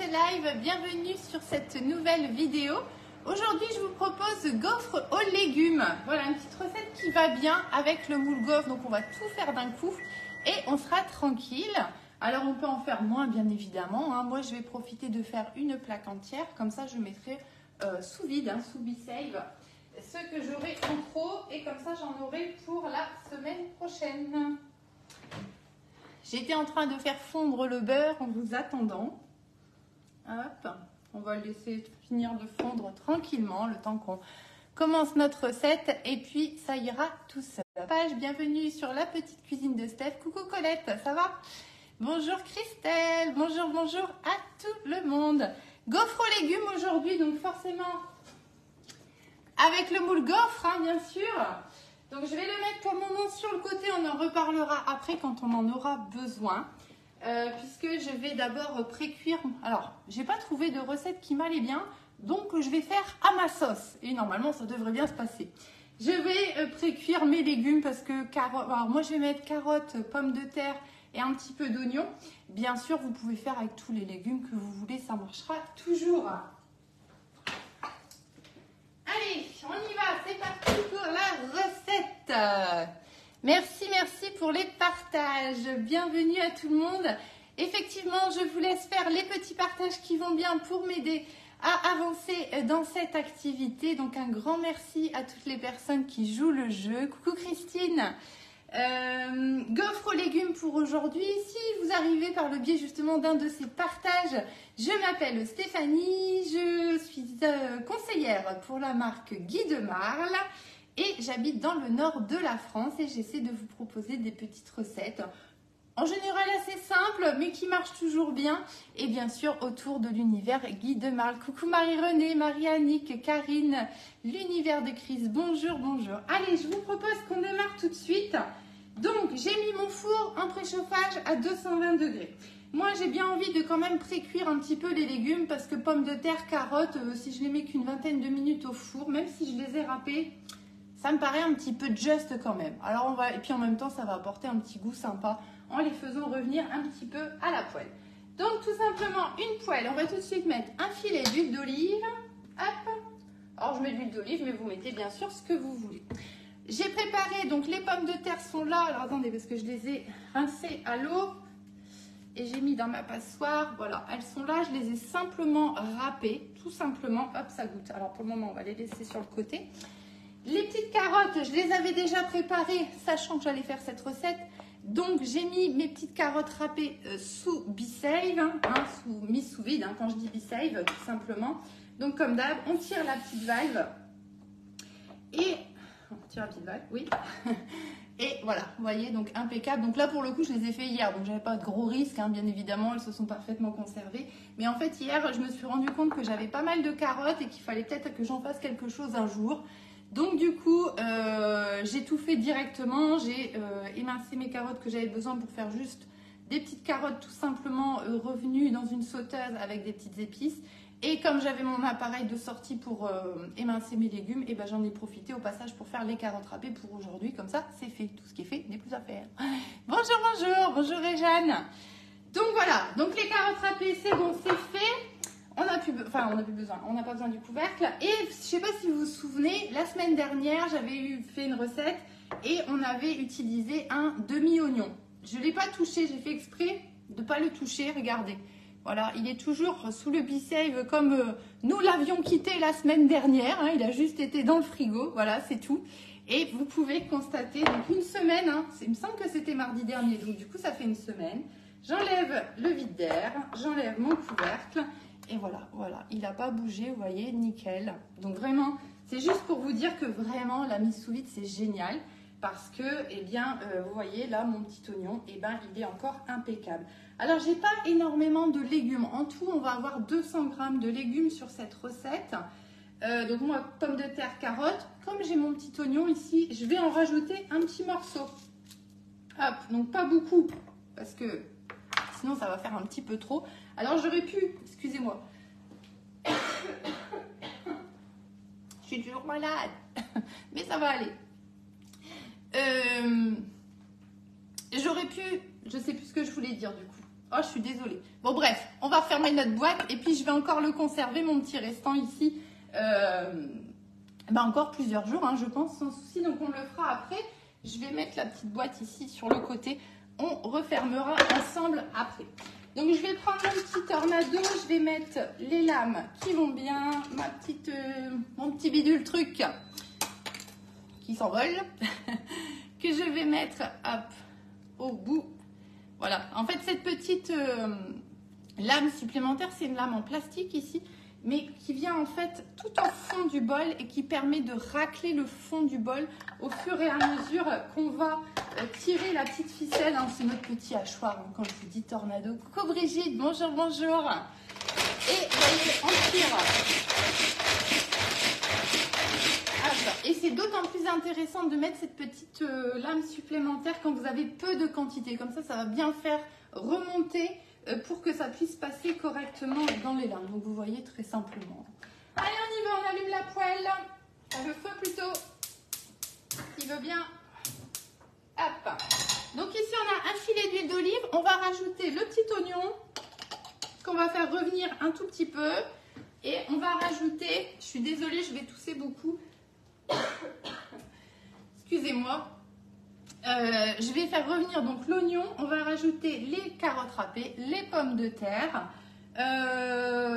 ce live, bienvenue sur cette nouvelle vidéo. Aujourd'hui je vous propose gaufres aux légumes. Voilà une petite recette qui va bien avec le moule gaufre, donc on va tout faire d'un coup et on sera tranquille. Alors on peut en faire moins bien évidemment, hein. Moi je vais profiter de faire une plaque entière, comme ça je mettrai sous vide, hein, sous B-Save, ce que j'aurai en trop et comme ça j'en aurai pour la semaine prochaine. J'étais en train de faire fondre le beurre en vous attendant. Hop, on va le laisser finir de fondre tranquillement le temps qu'on commence notre recette et puis ça ira tout seul. Bienvenue sur la petite cuisine de Steph. Coucou Colette, ça va? Bonjour Christelle, bonjour à tout le monde. Gaufres aux légumes aujourd'hui, donc forcément avec le moule gaufre, hein, bien sûr. Donc je vais le mettre pour le moment sur le côté, on en reparlera après quand on en aura besoin. Puisque je vais d'abord pré-cuire. Alors, j'ai pas trouvé de recette qui m'allait bien, donc je vais faire à ma sauce. Et normalement, ça devrait bien se passer. Je vais pré-cuire mes légumes parce que alors moi je vais mettre carottes, pommes de terre et un petit peu d'oignon. Bien sûr, vous pouvez faire avec tous les légumes que vous voulez, ça marchera toujours. Allez, on y va, c'est parti pour la recette. Merci pour les partages. Bienvenue à tout le monde. Effectivement, je vous laisse faire les petits partages qui vont bien pour m'aider à avancer dans cette activité. Donc un grand merci à toutes les personnes qui jouent le jeu. Coucou Christine. Gaufres aux légumes pour aujourd'hui. Si vous arrivez par le biais justement d'un de ces partages, je m'appelle Stéphanie, je suis conseillère pour la marque Guy de Marle et j'habite dans le nord de la France et j'essaie de vous proposer des petites recettes en général assez simples mais qui marchent toujours bien et bien sûr autour de l'univers Guy de Marle. Coucou Marie-Renée, Marie-Annick, Karine, l'univers de Chris, bonjour. Allez, je vous propose qu'on démarre tout de suite. Donc, j'ai mis mon four en préchauffage à 220 degrés. Moi, j'ai bien envie de quand même pré-cuire un petit peu les légumes parce que pommes de terre, carottes, si je les mets qu'une vingtaine de minutes au four, même si je les ai râpées, ça me paraît un petit peu juste quand même. Alors, on va, et puis en même temps, ça va apporter un petit goût sympa en les faisant revenir un petit peu à la poêle. Donc, tout simplement, une poêle. On va tout de suite mettre un filet d'huile d'olive. Hop. Alors, je mets de l'huile d'olive, mais vous mettez bien sûr ce que vous voulez. J'ai préparé, donc les pommes de terre sont là. Alors attendez, parce que je les ai rincées à l'eau et j'ai mis dans ma passoire. Voilà, elles sont là. Je les ai simplement râpées, tout simplement. Hop, ça goûte. Alors pour le moment, on va les laisser sur le côté. Les petites carottes, je les avais déjà préparées, sachant que j'allais faire cette recette. Donc j'ai mis mes petites carottes râpées sous B-Save, hein, mise sous vide, hein, quand je dis B-Save, tout simplement. Donc comme d'hab, on tire la petite valve et... On tire la petite valve, oui. Et voilà, vous voyez, donc impeccable. Donc là, pour le coup, je les ai fait hier, donc j'avais pas de gros risques, hein, bien évidemment, elles se sont parfaitement conservées. Mais en fait, hier, je me suis rendu compte que j'avais pas mal de carottes et qu'il fallait peut-être que j'en fasse quelque chose un jour. Donc du coup, j'ai tout fait directement. J'ai émincé mes carottes que j'avais besoin pour faire juste des petites carottes tout simplement revenues dans une sauteuse avec des petites épices. Et comme j'avais mon appareil de sortie pour émincer mes légumes, et ben j'en ai profité au passage pour faire les carottes râpées pour aujourd'hui. Comme ça, c'est fait. Tout ce qui est fait n'est plus à faire. Bonjour Réjeanne. Donc voilà, donc les carottes râpées, c'est bon, c'est fait. On n'a pas besoin du couvercle. Et je ne sais pas si vous vous souvenez, la semaine dernière, j'avais fait une recette et on avait utilisé un demi-oignon. Je ne l'ai pas touché, j'ai fait exprès de ne pas le toucher, regardez. Voilà, il est toujours sous le B-Save comme nous l'avions quitté la semaine dernière. Hein, il a juste été dans le frigo, voilà, c'est tout. Et vous pouvez constater, donc une semaine, hein, il me semble que c'était mardi dernier, donc du coup ça fait une semaine. J'enlève le vide d'air, j'enlève mon couvercle et voilà, il n'a pas bougé, vous voyez, nickel. Donc vraiment, c'est juste pour vous dire que vraiment la mise sous vide c'est génial parce que, eh bien, vous voyez là mon petit oignon, eh ben, il est encore impeccable. Alors, j'ai pas énormément de légumes. En tout, on va avoir 200 g de légumes sur cette recette. Donc, moi, pommes de terre, carottes. Comme j'ai mon petit oignon ici, je vais en rajouter un petit morceau. Hop, donc pas beaucoup, parce que sinon, ça va faire un petit peu trop. Alors, j'aurais pu, excusez-moi. Je suis toujours malade, mais ça va aller. J'aurais pu, je sais plus ce que je voulais dire du coup. Oh, je suis désolée. Bon, bref, on va refermer notre boîte et puis je vais encore le conserver, mon petit restant ici, encore plusieurs jours, hein, je pense, sans souci. Donc, on le fera après. Je vais mettre la petite boîte ici sur le côté. On refermera ensemble après. Donc, je vais prendre mon petit tornado. Je vais mettre les lames qui vont bien. Mon petit bidule truc qui s'envole. Que je vais mettre, hop, au bout. Voilà, en fait cette petite lame supplémentaire, c'est une lame en plastique ici, mais qui vient en fait tout au fond du bol et qui permet de racler le fond du bol au fur et à mesure qu'on va tirer la petite ficelle. Hein, c'est notre petit hachoir, hein, quand je vous dis tornado. Coucou Brigitte, bonjour, bonjour. Et voyez, on tire. Et c'est d'autant plus intéressant de mettre cette petite lame supplémentaire quand vous avez peu de quantité. Comme ça va bien faire remonter pour que ça puisse passer correctement dans les lames. Donc vous voyez très simplement. Allez, on y va, on allume la poêle. Le feu plutôt. Qui veut bien. Hop. Donc ici on a un filet d'huile d'olive. On va rajouter le petit oignon qu'on va faire revenir un tout petit peu. Et on va rajouter, je suis désolée, je vais tousser beaucoup. Excusez-moi. Je vais faire revenir donc l'oignon. On va rajouter les carottes râpées, les pommes de terre.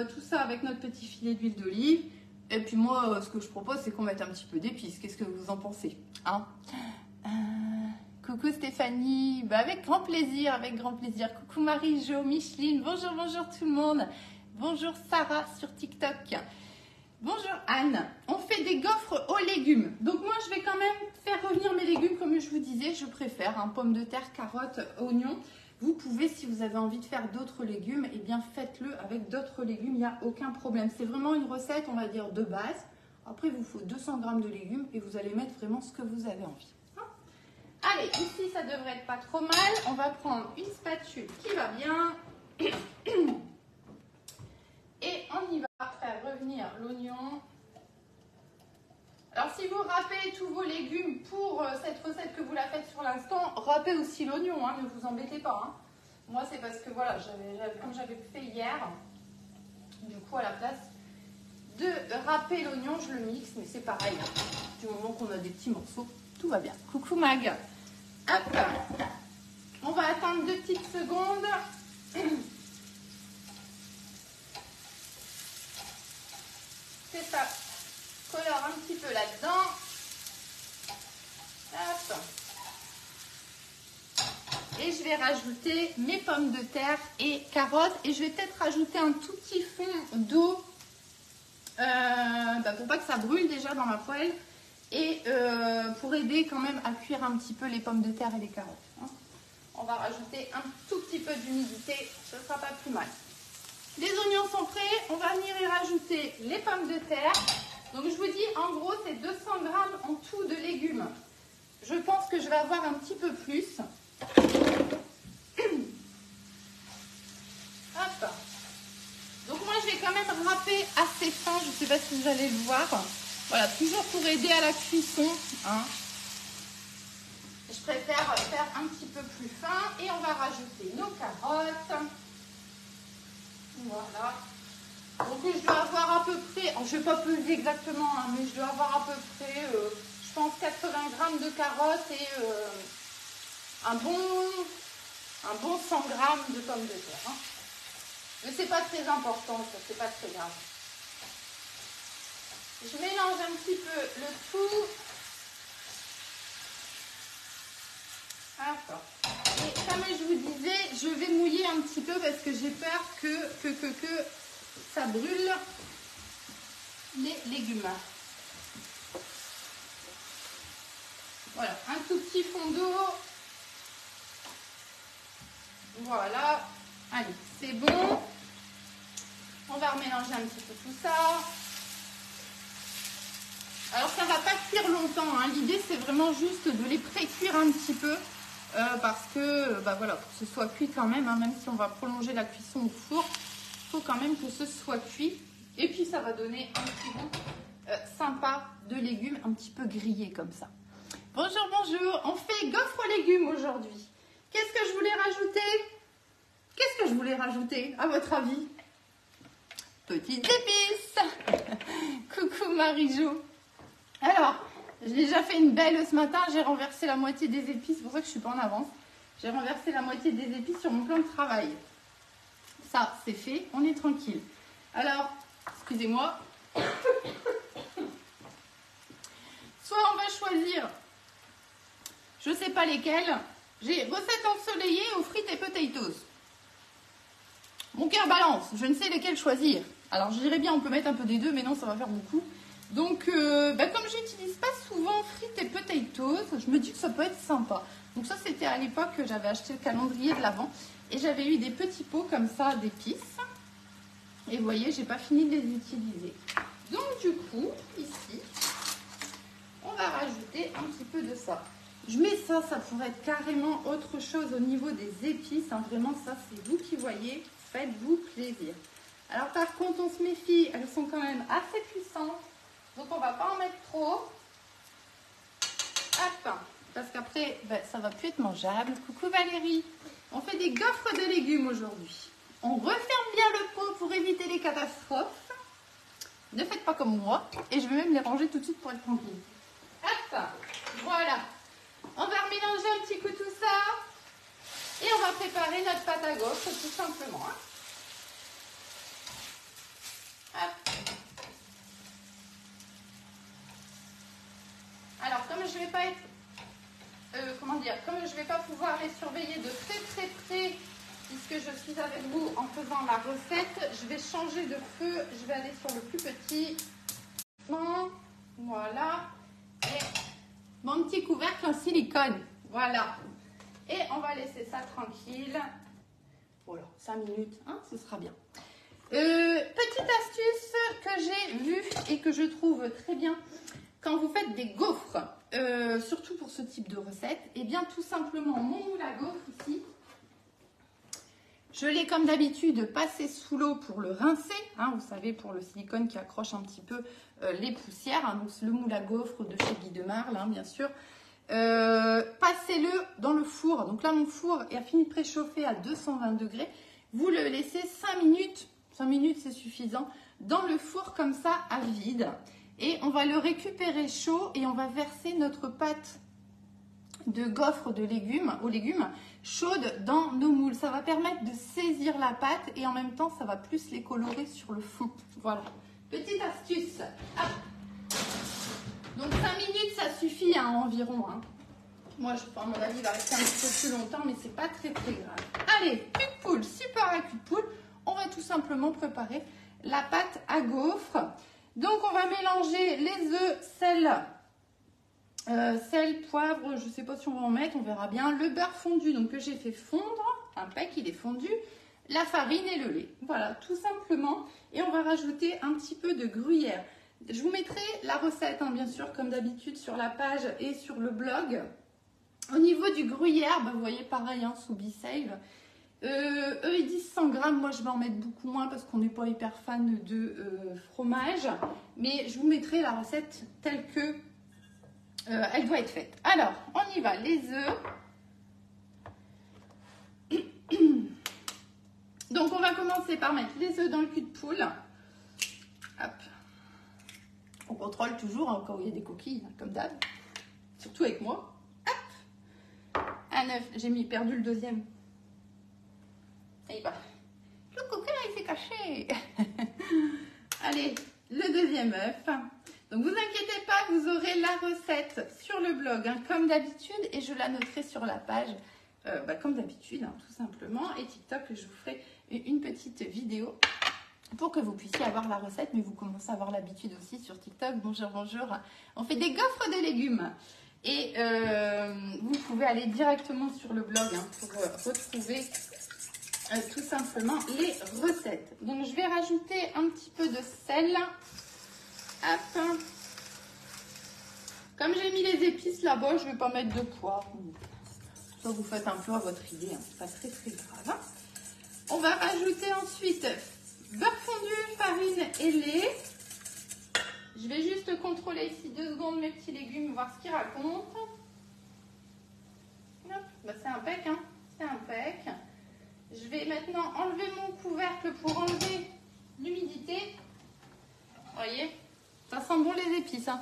Tout ça avec notre petit filet d'huile d'olive. Et puis moi, ce que je propose, c'est qu'on mette un petit peu d'épices. Qu'est-ce que vous en pensez, hein? Coucou Stéphanie. Avec grand plaisir, avec grand plaisir. Coucou Marie-Jo, Micheline. Bonjour, bonjour tout le monde. Bonjour Sarah sur TikTok. Bonjour Anne, on fait des gaufres aux légumes. Donc moi je vais quand même faire revenir mes légumes comme je vous disais, je préfère pommes de terre, carottes, oignons. Vous pouvez, si vous avez envie de faire d'autres légumes, eh bien faites-le avec d'autres légumes, il n'y a aucun problème. C'est vraiment une recette, on va dire, de base. Après il vous faut 200 g de légumes et vous allez mettre vraiment ce que vous avez envie. Allez, ici ça devrait être pas trop mal. On va prendre une spatule qui va bien. Et on y va faire revenir l'oignon. Alors si vous râpez tous vos légumes pour cette recette que vous la faites sur l'instant, râpez aussi l'oignon, hein, ne vous embêtez pas. Hein. Moi c'est parce que voilà, comme j'avais fait hier, du coup à la place de râper l'oignon, je le mixe, mais c'est pareil. Hein. Du moment qu'on a des petits morceaux, tout va bien. Coucou Mag. Hop. On va attendre 2 petites secondes. C'est ça, colore un petit peu là-dedans. Hop. Et je vais rajouter mes pommes de terre et carottes. Et je vais peut-être rajouter un tout petit fond d'eau pour pas que ça brûle déjà dans ma poêle. Et pour aider quand même à cuire un petit peu les pommes de terre et les carottes. Hein. On va rajouter un tout petit peu d'humidité, ce ne sera pas plus mal. Les oignons sont prêts, on va venir y rajouter les pommes de terre. Donc je vous dis, en gros, c'est 200 g en tout de légumes. Je pense que je vais avoir un petit peu plus. Hop. Donc moi, je vais quand même râper assez fin, je ne sais pas si vous allez le voir. Voilà, toujours pour aider à la cuisson. Hein. Je préfère faire un petit peu plus fin. Et on va rajouter nos carottes. Voilà. Donc je dois avoir à peu près, je ne vais pas peser exactement, hein, mais je dois avoir à peu près, je pense 80 g de carottes et un bon 100 g de pommes de terre. Hein. Mais c'est pas très important, ça, c'est pas très grave. Je mélange un petit peu le tout. D'accord. Et comme je vous disais, je vais mouiller un petit peu parce que j'ai peur que ça brûle les légumes. Voilà, un tout petit fond d'eau. Voilà. Allez, c'est bon. On va remélanger un petit peu tout ça. Alors ça ne va pas cuire longtemps, hein. L'idée c'est vraiment juste de les pré-cuire un petit peu parce que voilà, pour que ce soit cuit quand même, hein, même si on va prolonger la cuisson au four, il faut quand même que ce soit cuit. Et puis ça va donner un petit goût sympa de légumes un petit peu grillés comme ça. Bonjour, bonjour, on fait gaufres aux légumes aujourd'hui. Qu'est-ce que je voulais rajouter? Qu'est-ce que je voulais rajouter, à votre avis? Petites épices. Coucou Marie-Jo. Alors, j'ai déjà fait une belle ce matin. J'ai renversé la moitié des épices. C'est pour ça que je ne suis pas en avance. J'ai renversé la moitié des épices sur mon plan de travail. Ça, c'est fait. On est tranquille. Alors, excusez-moi. Soit on va choisir, je ne sais pas lesquelles. J'ai recettes ensoleillées aux frites et potatoes. Mon cœur balance. Je ne sais lesquelles choisir. Alors, je dirais bien, on peut mettre un peu des deux, mais non, ça va faire beaucoup. Donc, comme je n'utilise pas souvent frites et potatoes, je me dis que ça peut être sympa. Donc ça, c'était à l'époque que j'avais acheté le calendrier de l'Avent. Et j'avais eu des petits pots comme ça d'épices. Et vous voyez, j'ai pas fini de les utiliser. Donc, du coup, ici, on va rajouter un petit peu de ça. Je mets ça, ça pourrait être carrément autre chose au niveau des épices. Hein. Vraiment, ça, c'est vous qui voyez. Faites-vous plaisir. Alors, par contre, on se méfie. Elles sont quand même assez puissantes. Donc, on ne va pas en mettre trop. Hop. Parce qu'après, ça ne va plus être mangeable. Coucou Valérie. On fait des gaufres de légumes aujourd'hui. On referme bien le pot pour éviter les catastrophes. Ne faites pas comme moi. Et je vais même les ranger tout de suite pour être tranquille. Hop. Voilà. On va remélanger un petit coup tout ça. Et on va préparer notre pâte à gaufres tout simplement. Hop. Alors, comme je ne vais pas être, comme je ne vais pas pouvoir les surveiller de très près, puisque je suis avec vous en faisant la recette, je vais changer de feu. Je vais aller sur le plus petit. Voilà. Et mon petit couvercle en silicone. Voilà. Et on va laisser ça tranquille. Voilà, 5 minutes, hein, ce sera bien. Petite astuce que j'ai vue et que je trouve très bien quand vous faites des gaufres, surtout pour ce type de recette, et bien tout simplement mon moule à gaufres ici, je l'ai comme d'habitude passé sous l'eau pour le rincer, hein, vous savez, pour le silicone qui accroche un petit peu les poussières, hein, donc le moule à gaufres de chez Guy de Marle, hein, bien sûr. Passez-le dans le four. Donc là, mon four a fini de préchauffer à 220 degrés. Vous le laissez 5 minutes. 5 minutes, c'est suffisant. Dans le four comme ça, à vide. Et on va le récupérer chaud et on va verser notre pâte de gaufres aux légumes chaude dans nos moules. Ça va permettre de saisir la pâte et en même temps, ça va plus les colorer sur le fond. Voilà. Petite astuce. Hop. Donc 5 minutes, ça suffit hein, environ. Hein. Moi, à mon avis, il va rester un petit peu plus longtemps, mais c'est pas très grave. Allez, cul de poule, super à cul de poule. On va tout simplement préparer la pâte à gaufres. Donc, on va mélanger les œufs, sel, poivre, je ne sais pas si on va en mettre, on verra bien. Le beurre fondu, donc que j'ai fait fondre, impec, il est fondu. La farine et le lait. Voilà, tout simplement. Et on va rajouter un petit peu de gruyère. Je vous mettrai la recette, hein, bien sûr, comme d'habitude, sur la page et sur le blog. Au niveau du gruyère, vous voyez, pareil, hein, sous B-Save. Eux, ils disent 100 grammes. Moi, je vais en mettre beaucoup moins parce qu'on n'est pas hyper fan de fromage. Mais je vous mettrai la recette telle que elle doit être faite. Alors, on y va. Les œufs. Donc, on va commencer par mettre les œufs dans le cul de poule. Hop. On contrôle toujours hein, quand il y a des coquilles, hein, comme d'hab. Surtout avec moi. Hop. Un œuf. J'ai perdu le deuxième. Et bah. Le coquin, il s'est caché. Allez, le deuxième œuf. Donc, vous inquiétez pas, vous aurez la recette sur le blog, hein, comme d'habitude. Et je la noterai sur la page, comme d'habitude, hein, tout simplement. Et TikTok, je vous ferai une petite vidéo pour que vous puissiez avoir la recette, mais vous commencez à avoir l'habitude aussi sur TikTok. Bonjour, bonjour. On fait des gaufres de légumes. Et vous pouvez aller directement sur le blog hein, pour retrouver tout simplement les recettes. Donc, je vais rajouter un petit peu de sel. Hop. Comme j'ai mis les épices là-bas, je ne vais pas mettre de poivre. Ça, vous faites un peu à votre idée. Hein. C'est pas très grave. Hein. On va rajouter ensuite beurre fondu, farine et lait. Je vais juste contrôler ici 2 secondes mes petits légumes, voir ce qu'ils racontent. C'est impec, hein. C'est impec. Je vais maintenant maintenant enlever mon couvercle pour enlever l'humidité. Vous voyez, ça sent bon les épices. Hein.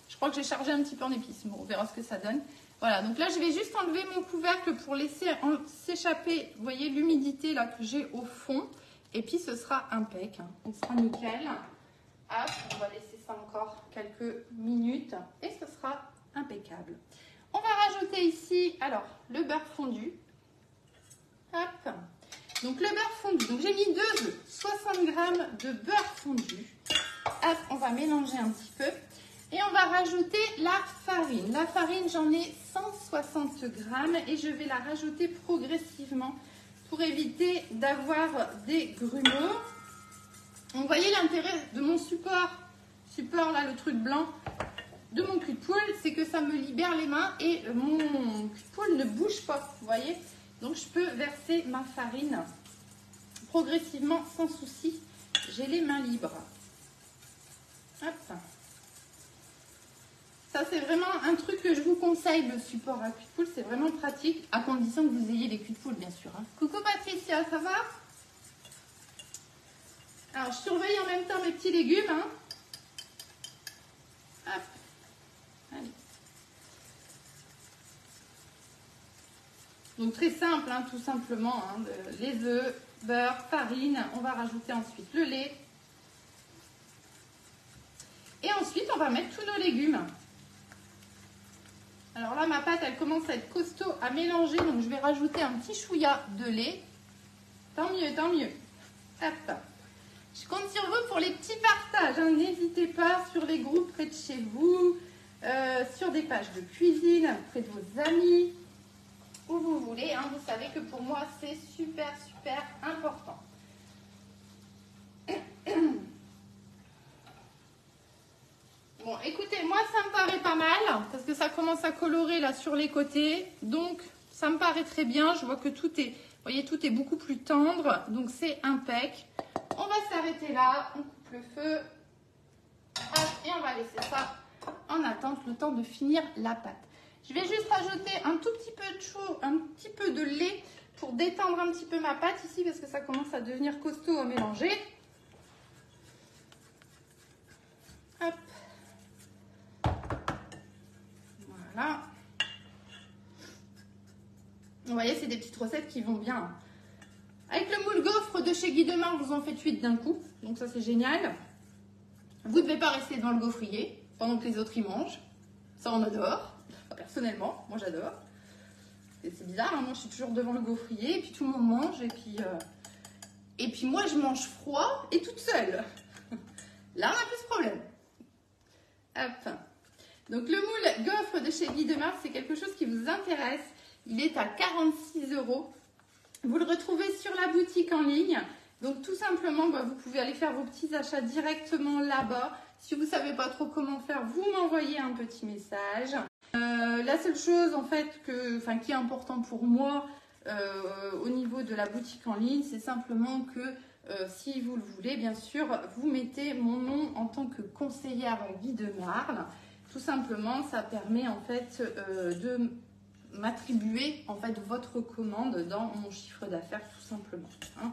Je crois que j'ai chargé un petit peu en épices. Bon, on verra ce que ça donne. Voilà, donc là, je vais juste enlever mon couvercle pour laisser s'échapper, vous voyez, l'humidité là que j'ai au fond. Et puis, ce sera impec. Hein. Ce sera nickel. Hop, on va laisser ça encore quelques minutes et ce sera impeccable. On va rajouter ici, alors, le beurre fondu. Hop. Donc, le beurre fondu. Donc, j'ai mis 2 œufs, 60 g de beurre fondu. Hop, on va mélanger un petit peu. Et on va rajouter la farine. La farine, j'en ai 160 g et je vais la rajouter progressivement pour éviter d'avoir des grumeaux. Vous voyez l'intérêt de mon support là, le truc blanc de mon cul de poule, c'est que ça me libère les mains et mon cul de poule ne bouge pas, vous voyez. Donc je peux verser ma farine progressivement sans souci. J'ai les mains libres. Hop. Ça, c'est vraiment un truc que je vous conseille, le support à cul de poule. C'est vraiment pratique, à condition que vous ayez des culs de poule, bien sûr. Hein. Coucou Patricia, ça va? Alors, je surveille en même temps mes petits légumes. Hein. Hop. Allez. Donc, très simple, hein, tout simplement. Hein, les œufs, beurre, farine. On va rajouter ensuite le lait. Et ensuite, on va mettre tous nos légumes. Alors là, ma pâte, elle commence à être costaud à mélanger. Donc, je vais rajouter un petit chouïa de lait. Tant mieux, tant mieux. Hop. Je compte sur vous pour les petits partages. Hein. N'hésitez pas sur les groupes près de chez vous, sur des pages de cuisine, près de vos amis, où vous voulez. Hein. Vous savez que pour moi, c'est super, super important. Bon, écoutez, moi, ça me paraît pas mal, parce que ça commence à colorer là sur les côtés. Donc, ça me paraît très bien. Je vois que tout est, vous voyez, tout est beaucoup plus tendre. Donc, c'est impec. On va s'arrêter là. On coupe le feu. Hop, et on va laisser ça en attente, le temps de finir la pâte. Je vais juste rajouter un tout petit peu de chaud, un petit peu de lait pour détendre un petit peu ma pâte ici, parce que ça commence à devenir costaud à mélanger. Hop. Voilà. Vous voyez, c'est des petites recettes qui vont bien. Avec le moule gaufre de chez Guy Demar, vous en faites 8 d'un coup. Donc ça, c'est génial. Vous ne devez pas rester devant le gaufrier pendant que les autres y mangent. Ça, on adore. Personnellement, moi, j'adore. C'est bizarre, hein, moi, je suis toujours devant le gaufrier et puis tout le monde mange. Et puis moi, je mange froid et toute seule. Là, on a plus ce problème. Hop. Donc, le moule gaufre de chez Guy Demar, c'est quelque chose qui vous intéresse. Il est à 46 €. Vous le retrouvez sur la boutique en ligne. Donc, tout simplement, vous pouvez aller faire vos petits achats directement là-bas. Si vous ne savez pas trop comment faire, vous m'envoyez un petit message. La seule chose, en fait, qui est important pour moi au niveau de la boutique en ligne, c'est simplement que si vous le voulez, bien sûr, vous mettez mon nom en tant que conseillère Guy Demar. Tout simplement, ça permet en fait de m'attribuer en fait votre commande dans mon chiffre d'affaires, tout simplement. Hein.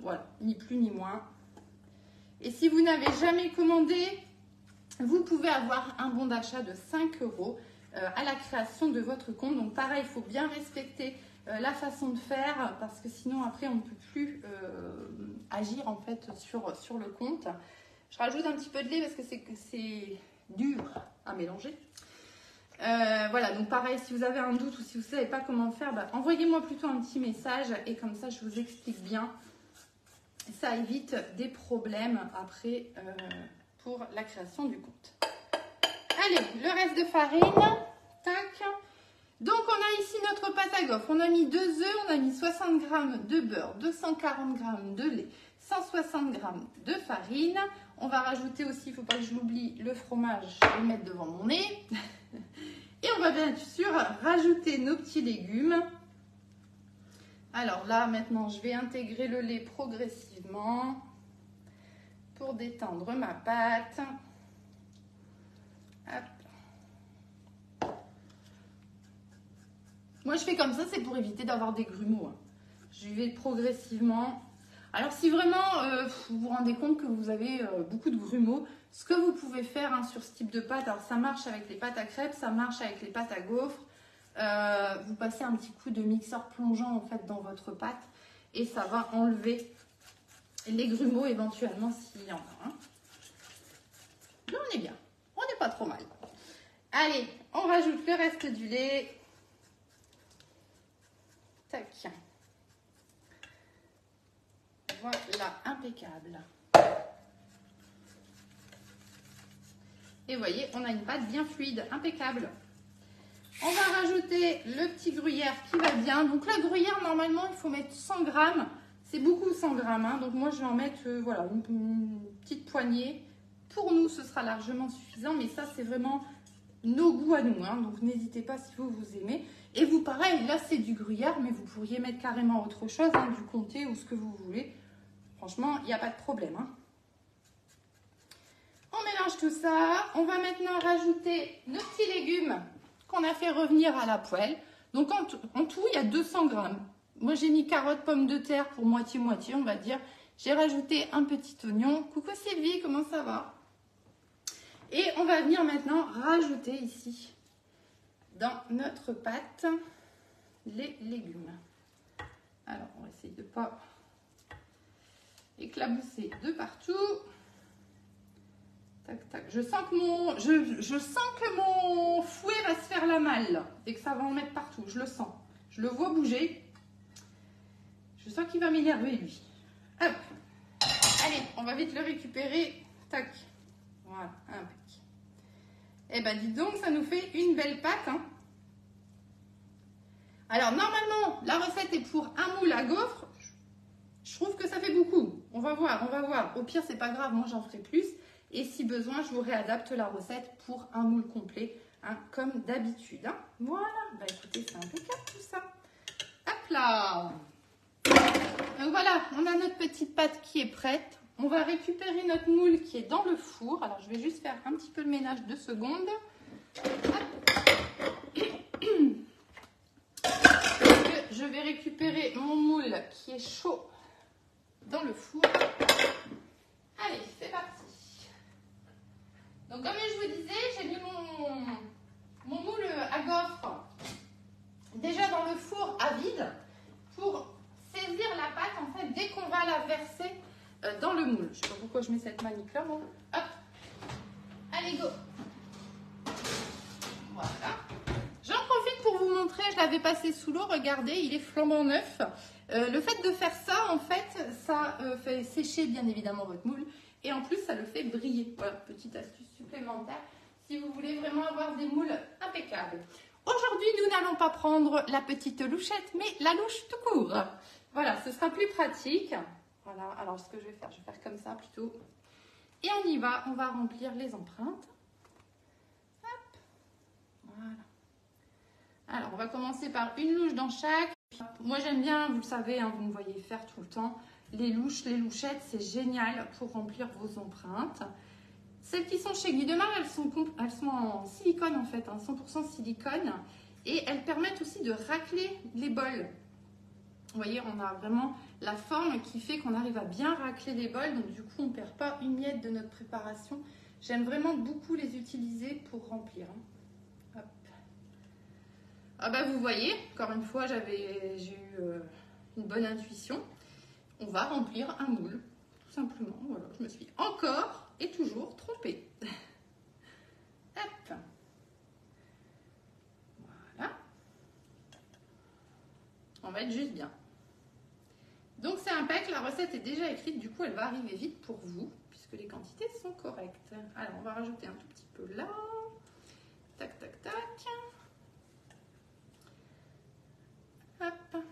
Voilà, ni plus ni moins. Et si vous n'avez jamais commandé, vous pouvez avoir un bon d'achat de 5 € à la création de votre compte. Donc pareil, il faut bien respecter la façon de faire parce que sinon après on ne peut plus agir en fait sur le compte. Je rajoute un petit peu de lait parce que c'est dur à mélanger. Voilà, donc pareil, si vous avez un doute ou si vous ne savez pas comment faire, envoyez-moi plutôt un petit message et comme ça je vous explique bien. Ça évite des problèmes après pour la création du compte. Allez, le reste de farine. Tac. Donc, on a ici notre pâte à gaufre. On a mis 2 œufs, on a mis 60 g de beurre, 240 g de lait, 160 g de farine. On va rajouter aussi, il ne faut pas que je l'oublie, le fromage. Je vais le mettre devant mon nez. Et on va bien sûr rajouter nos petits légumes. Alors là, maintenant, je vais intégrer le lait progressivement pour détendre ma pâte. Hop. Moi, je fais comme ça, c'est pour éviter d'avoir des grumeaux. Hein. Je vais progressivement. Alors si vraiment vous vous rendez compte que vous avez beaucoup de grumeaux, ce que vous pouvez faire hein, sur ce type de pâte, alors ça marche avec les pâtes à crêpes, ça marche avec les pâtes à gaufres. Vous passez un petit coup de mixeur plongeant en fait dans votre pâte et ça va enlever les grumeaux éventuellement s'il y en a. Hein. Là on est bien, on n'est pas trop mal. Allez, on rajoute le reste du lait. Tac. Voilà, impeccable. Et vous voyez, on a une pâte bien fluide, impeccable. On va rajouter le petit gruyère qui va bien. Donc le gruyère, normalement, il faut mettre 100 grammes. C'est beaucoup 100 grammes. Hein. Donc moi, je vais en mettre voilà, une petite poignée. Pour nous, ce sera largement suffisant. Mais ça, c'est vraiment nos goûts à nous. Hein. Donc n'hésitez pas si vous aimez. Et vous, pareil, là, c'est du gruyère. Mais vous pourriez mettre carrément autre chose, hein, du comté ou ce que vous voulez. Franchement, il n'y a pas de problème. Hein. On mélange tout ça. On va maintenant rajouter nos petits légumes qu'on a fait revenir à la poêle. Donc en tout, il y a 200 grammes. Moi, j'ai mis carottes, pommes de terre pour moitié-moitié, on va dire. J'ai rajouté un petit oignon. Coucou Sylvie, comment ça va? Et on va venir maintenant rajouter ici, dans notre pâte, les légumes. Alors, on va essayer de ne pas éclabousser de partout. Tac, tac. Je sens que mon fouet va se faire la malle et que ça va en mettre partout. Je le sens. Je le vois bouger. Je sens qu'il va m'énerver, lui. Hop. Allez, on va vite le récupérer. Tac. Voilà, impeccable. Eh ben, dis donc, ça nous fait une belle pâte. Hein. Alors, normalement, la recette est pour un moule à gaufres. Je trouve que ça fait beaucoup. On va voir, on va voir. Au pire, c'est pas grave, moi, j'en ferai plus. Et si besoin, je vous réadapte la recette pour un moule complet, hein, comme d'habitude. Hein. Voilà, bah écoutez, c'est impeccable tout ça. Hop là. Donc voilà, on a notre petite pâte qui est prête. On va récupérer notre moule qui est dans le four. Alors, je vais juste faire un petit peu le ménage 2 secondes. Je vais récupérer mon moule qui est chaud dans le four. Allez, c'est parti. Donc, comme je vous disais, j'ai mis mon moule à gaufres déjà dans le four à vide pour saisir la pâte en fait dès qu'on va la verser dans le moule. Je ne sais pas pourquoi je mets cette manip là. Bon. Hop. Allez, go. Voilà. J'en profite pour vous montrer, je l'avais passé sous l'eau. Regardez, il est flambant neuf. Le fait de faire ça, en fait, ça fait sécher bien évidemment votre moule. Et en plus, ça le fait briller. Voilà, petite astuce supplémentaire si vous voulez vraiment avoir des moules impeccables. Aujourd'hui, nous n'allons pas prendre la petite louchette, mais la louche tout court. Voilà, ce sera plus pratique. Voilà, alors ce que je vais faire comme ça plutôt. Et on y va, on va remplir les empreintes. Hop, voilà. Alors, on va commencer par une louche dans chaque. Moi, j'aime bien, vous le savez, hein, vous me voyez faire tout le temps. Les louches, les louchettes, c'est génial pour remplir vos empreintes. Celles qui sont chez Guidemar, elles sont en silicone en fait, hein, 100% silicone. Et elles permettent aussi de racler les bols. Vous voyez, on a vraiment la forme qui fait qu'on arrive à bien racler les bols. Donc du coup, on ne perd pas une miette de notre préparation. J'aime vraiment beaucoup les utiliser pour remplir. Hop. Ah bah vous voyez, encore une fois, j'ai eu une bonne intuition. On va remplir un moule, tout simplement. Voilà, je me suis encore et toujours trompée. Hop. Voilà. On va être juste bien. Donc c'est impec, la recette est déjà écrite, du coup elle va arriver vite pour vous, puisque les quantités sont correctes. Alors on va rajouter un tout petit peu là. Tac, tac, tac. Hop.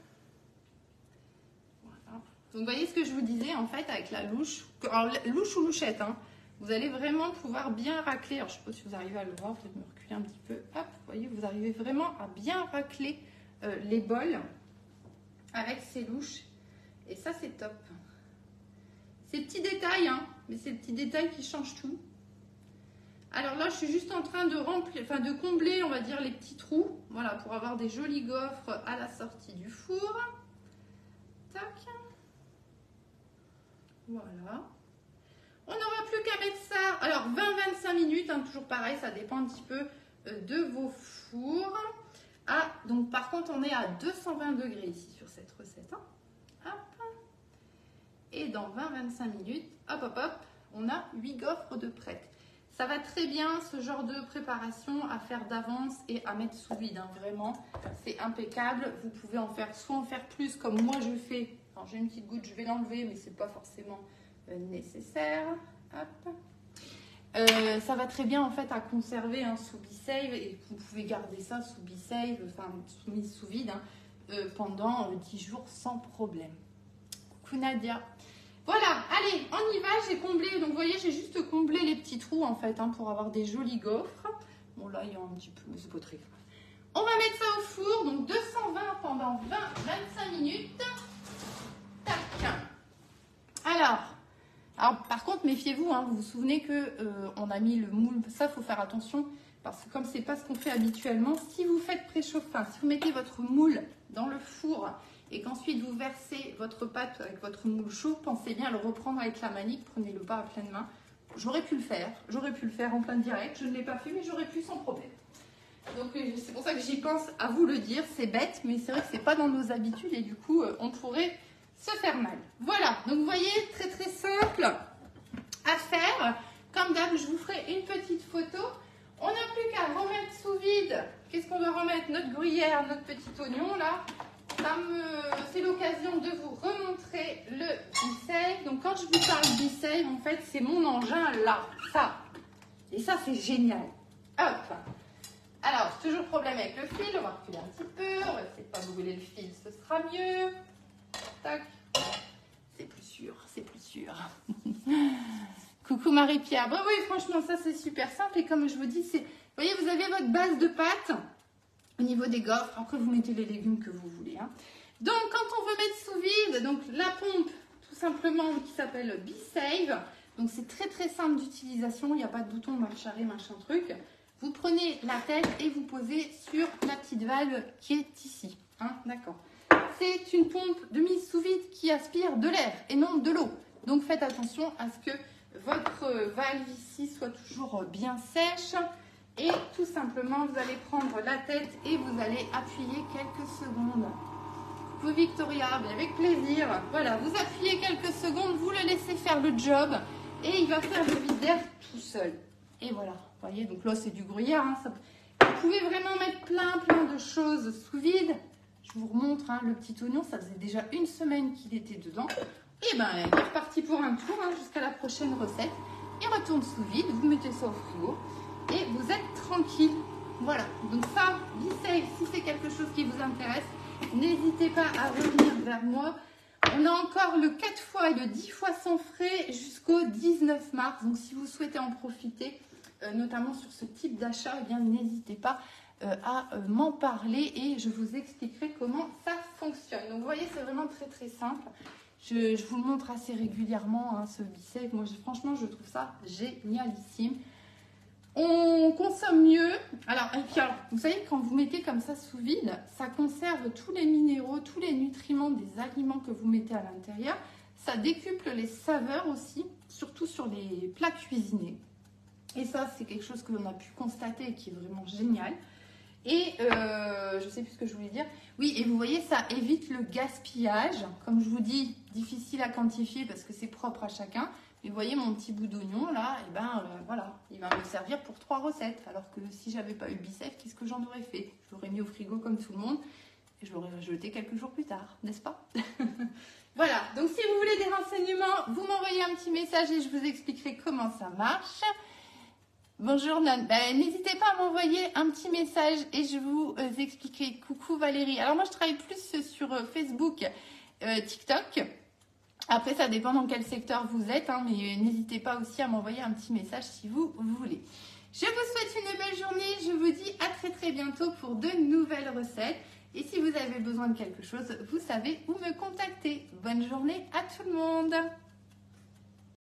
Donc, vous voyez ce que je vous disais, en fait, avec la louche. Alors, louche ou louchette, hein, vous allez vraiment pouvoir bien racler. Alors, je ne sais pas si vous arrivez à le voir, peut-être me reculer un petit peu. Hop, vous voyez, vous arrivez vraiment à bien racler les bols avec ces louches. Et ça, c'est top. Ces petits détails, hein, mais c'est les petits détails qui changent tout. Alors là, je suis juste en train de remplir, enfin de combler, on va dire, les petits trous. Voilà, pour avoir des jolis gaufres à la sortie du four. Tac. Voilà. On n'aura plus qu'à mettre ça. Alors 20-25 minutes, hein, toujours pareil, ça dépend un petit peu de vos fours. Ah, donc par contre, on est à 220 degrés ici sur cette recette. Hein. Hop. Et dans 20-25 minutes, hop, hop, hop, on a 8 gaufres de prêtes. Ça va très bien, ce genre de préparation à faire d'avance et à mettre sous vide. Hein, vraiment, c'est impeccable. Vous pouvez en faire soit en faire plus comme moi je fais. Alors j'ai une petite goutte, je vais l'enlever, mais c'est pas forcément nécessaire. Hop. Ça va très bien en fait à conserver hein, sous B-Save et vous pouvez garder ça sous B-Save, enfin mis sous vide hein, pendant 10 jours sans problème. Coucou Nadia. Voilà, allez, on y va, j'ai comblé, donc vous voyez j'ai juste comblé les petits trous en fait hein, pour avoir des jolis gaufres. Bon là il y a un petit peu, mais c'est pas très grave. On va mettre ça au four, donc 220 pendant 20-25 minutes. Tac. Alors par contre, méfiez-vous, hein, vous vous souvenez que on a mis le moule, ça, il faut faire attention, parce que comme c'est pas ce qu'on fait habituellement, si vous faites préchauffer, enfin, si vous mettez votre moule dans le four et qu'ensuite vous versez votre pâte avec votre moule chaud, pensez bien à le reprendre avec la manique, prenez-le pas à pleine main. J'aurais pu le faire en plein direct, je ne l'ai pas fait, mais j'aurais pu sans problème. Donc c'est pour ça que j'y pense à vous le dire, c'est bête, mais c'est vrai que c'est pas dans nos habitudes et du coup, on pourrait se faire mal. Voilà, donc vous voyez, très très simple à faire. Comme d'hab, je vous ferai une petite photo. On n'a plus qu'à remettre sous vide. Qu'est-ce qu'on va remettre? Notre gruyère, notre petit oignon là. C'est l'occasion de vous remontrer le B-Save. Donc quand je vous parle B-Save, en fait, c'est mon engin là, ça. Et ça, c'est génial. Hop. Alors, toujours problème avec le fil. On va reculer un petit peu. On va essayer de pas brûler le fil, ce sera mieux. Tac. C'est plus sûr, c'est plus sûr. Coucou Marie-Pierre. Bon, oui, franchement, ça c'est super simple. Et comme je vous dis, vous voyez, vous avez votre base de pâte au niveau des gaufres. Après, vous mettez les légumes que vous voulez. Hein. Donc, quand on veut mettre sous vide, donc la pompe, tout simplement, qui s'appelle B-Save. Donc, c'est très très simple d'utilisation. Il n'y a pas de bouton, marche arrêt, machin truc. Vous prenez la tête et vous posez sur la petite valve qui est ici. Hein, d'accord. C'est une pompe de mise sous vide qui aspire de l'air et non de l'eau. Donc faites attention à ce que votre valve ici soit toujours bien sèche. Et tout simplement, vous allez prendre la tête et vous allez appuyer quelques secondes. Coucou Victoria, mais avec plaisir. Voilà, vous appuyez quelques secondes, vous le laissez faire le job et il va faire le vide d'air tout seul. Et voilà, vous voyez, donc là c'est du gruyère. Hein, vous pouvez vraiment mettre plein de choses sous vide. Je vous remontre hein, le petit oignon, ça faisait déjà une semaine qu'il était dedans. Et ben, il est reparti pour un tour hein, jusqu'à la prochaine recette. Il retourne sous vide, vous mettez ça au frigo et vous êtes tranquille. Voilà, donc ça, B-Save, si c'est quelque chose qui vous intéresse, n'hésitez pas à revenir vers moi. On a encore le 4 fois et le 10 fois sans frais jusqu'au 19 mars. Donc si vous souhaitez en profiter, notamment sur ce type d'achat, eh bien n'hésitez pas à m'en parler et je vous expliquerai comment ça fonctionne. Donc vous voyez, c'est vraiment très très simple. Je vous le montre assez régulièrement, hein, ce B-Save. Moi, franchement, je trouve ça génialissime. On consomme mieux. Alors, vous savez, quand vous mettez comme ça sous vide, ça conserve tous les minéraux, tous les nutriments des aliments que vous mettez à l'intérieur. Ça décuple les saveurs aussi, surtout sur les plats cuisinés. Et ça, c'est quelque chose que l'on a pu constater et qui est vraiment génial. Et je ne sais plus ce que je voulais dire. Oui, et vous voyez, ça évite le gaspillage. Comme je vous dis, difficile à quantifier parce que c'est propre à chacun. Mais vous voyez, mon petit bout d'oignon, là, et ben voilà, il va me servir pour 3 recettes. Alors que si j'avais pas eu B-Save, qu'est-ce que j'en aurais fait? Je l'aurais mis au frigo comme tout le monde et je l'aurais jeté quelques jours plus tard, n'est-ce pas? Voilà, donc si vous voulez des renseignements, vous m'envoyez un petit message et je vous expliquerai comment ça marche. Bonjour Nan, n'hésitez pas à m'envoyer un petit message et je vous expliquerai. Coucou Valérie. Alors moi je travaille plus sur Facebook, TikTok. Après ça dépend dans quel secteur vous êtes, hein, mais n'hésitez pas aussi à m'envoyer un petit message si vous voulez. Je vous souhaite une belle journée, je vous dis à très très bientôt pour de nouvelles recettes. Et si vous avez besoin de quelque chose, vous savez où me contacter. Bonne journée à tout le monde.